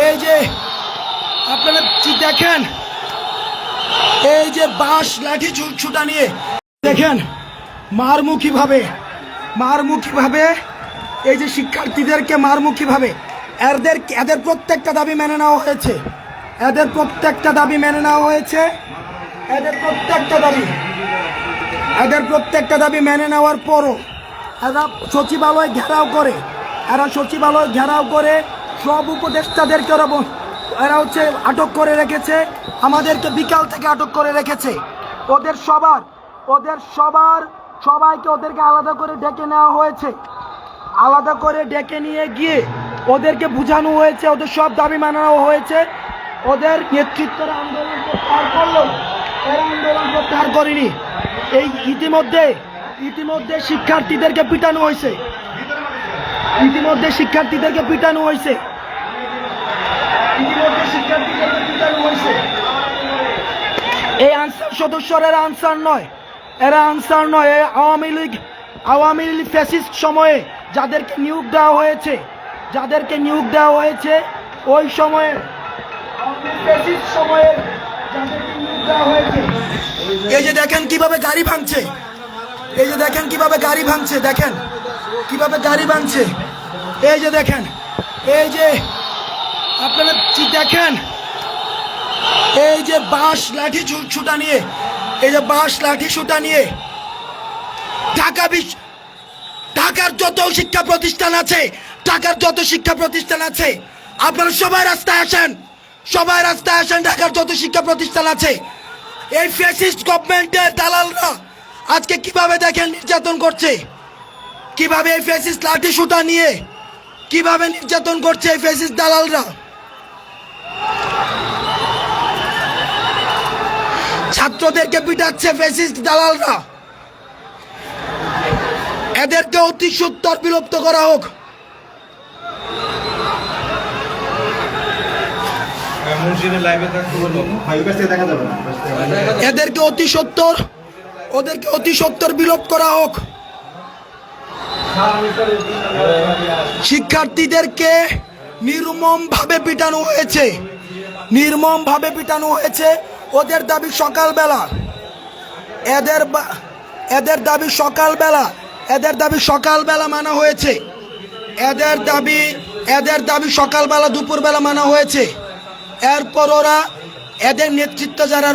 এই যে আপনারা দেখেন, এই যে বাঁশ লাঠি ছুটা নিয়ে দেখেন মারমুখীভাবে এই যে শিক্ষার্থীদেরকে মারমুখীভাবে এদের প্রত্যেকটা দাবি মেনে নেওয়া হয়েছে। এদের প্রত্যেকটা দাবি মেনে নেওয়ার পরও এরা সচিবালয় ঘেরাও করে সব উপদেষ্টাদেরকে এরা আটক করে রেখেছে। আমাদেরকে বিকাল থেকে আটক করে রেখেছে। সবাইকে আলাদা করে ডেকে নেওয়া হয়েছে। আলাদা করে ডেকে নিয়ে গিয়ে ওদেরকে বোঝানো হয়েছে, ওদের সব দাবি মানানো হয়েছে। ওদের নেতৃত্বের আন্দোলন প্রত্যাহার করলো, এরা আন্দোলন প্রত্যাহার করেনি। এই ইতিমধ্যে শিক্ষার্থীদেরকে পিটানো হয়েছে। এই আনসার সদস্যরা এরা আনসার নয়। এই আওয়ামী লীগ ফ্যাসিস্ট সময়ে যাদেরকে নিয়োগ দেওয়া হয়েছে ওই সময়ে এই যে দেখেন কিভাবে গাড়ি ভাঙছে, এই যে দেখেন, এই যে আপনারা দেখেন, এই যে বাঁশ লাঠি ছুটা নিয়ে ঢাকার যত শিক্ষা প্রতিষ্ঠান আছে আপনারা সবাই রাস্তায় আসেন। ঢাকার যত শিক্ষা প্রতিষ্ঠান আছে, এই ফ্যাসিস্ট গভর্নমেন্টের দালালরা আজকে কিভাবে দেখেন নির্যাতন করছে, কিভাবে এই ফ্যাসিস্ট লাঠি সুতা নিয়ে কিভাবে নির্যাতন করছে এই ফ্যাসিস্ট দালালরা। ছাত্রদেরকে পিটাচ্ছে ফ্যাসিস্ট দালালরা। এদেরকে অতি সত্বর বিলুপ্ত করা হোক। এদেরকে অতি সত্বর বিলোপ করা হোক। শিক্ষার্থীদেরকে নির্মমভাবে পিটানো হয়েছে। ওদের দাবি সকালবেলা মানা হয়েছে। এদের দাবি সকালবেলা দুপুরবেলা মানা হয়েছে। এরপর ওরা এদের নেতৃত্বে যারা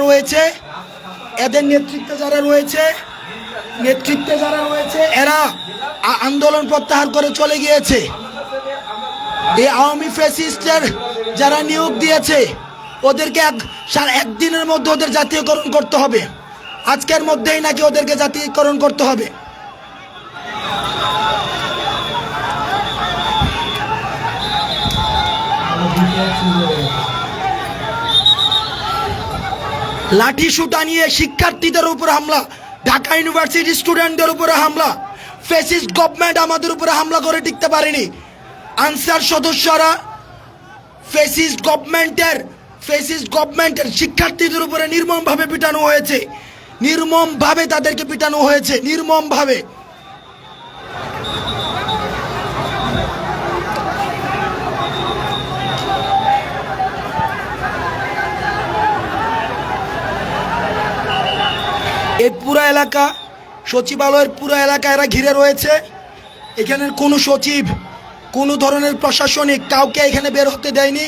রয়েছে এরা আন্দোলন প্রত্যাহার করে চলে গিয়েছে। এই আওয়ামী ফ্যাসিস্টের যারা নিয়োগ দিয়েছে ওদেরকে একদিনের মধ্যে ওদের জাতীয়করণ করতে হবে। আজকের মধ্যেই নাকি ওদেরকে জাতীয়করণ করতে হবে। লাঠি সুটা নিয়ে শিক্ষার্থীদের উপর হামলা, ঢাকা ইউনিভার্সিটি স্টুডেন্টদের উপরে হামলা। ফ্যাসিস্ট গভর্নমেন্ট আমাদের উপরে হামলা করে টিকতে পারেনি। আনসার সদস্যরা ফ্যাসিস্ট গভর্নমেন্টের শিক্ষার্থীদের উপরে নির্মমভাবে পিটানো হয়েছে। তাদেরকে পিটানো হয়েছে নির্মমভাবে। এই পুরো এলাকা, সচিবালয়ের পুরো এলাকা এরা ঘিরে রয়েছে। এখানের কোনো সচিব, কোনো ধরনের প্রশাসনিক কাউকে এখানে বের হতে দেয়নি।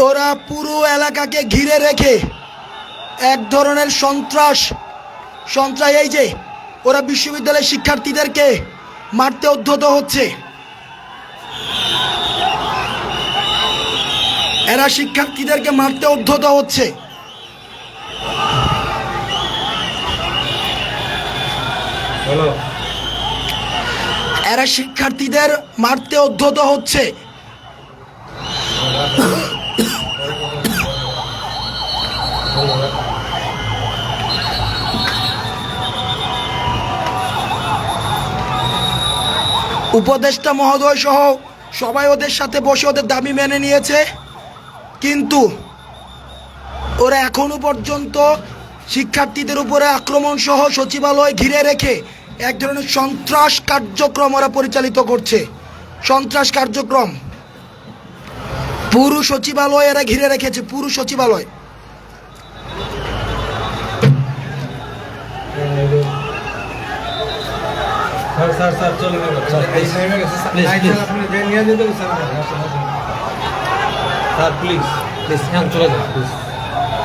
ওরা পুরো এলাকাকে ঘিরে রেখে এক ধরনের সন্ত্রাস। এই যে ওরা বিশ্ববিদ্যালয়ের শিক্ষার্থীদেরকে মারতে উদ্যত হচ্ছে। এরা শিক্ষার্থীদের মারতে উদ্যত হচ্ছে। উপদেষ্টা মহোদয় সহ সবাই ওদের সাথে বসে ওদের দাবি মেনে নিয়েছে, কিন্তু ওরা এখনো পর্যন্ত শিক্ষার্থীদের উপরে আক্রমণ সহ সচিবালয় ঘিরে রেখে এক ধরনের সন্ত্রাস কার্যক্রম ওরা পরিচালিত করছে। পুরো সচিবালয় এরা ঘিরে রেখেছে, পুরো সচিবালয়। স্যার স্যার স্যার চলে যাবেন sir please please sir please please চলে যান প্লিজ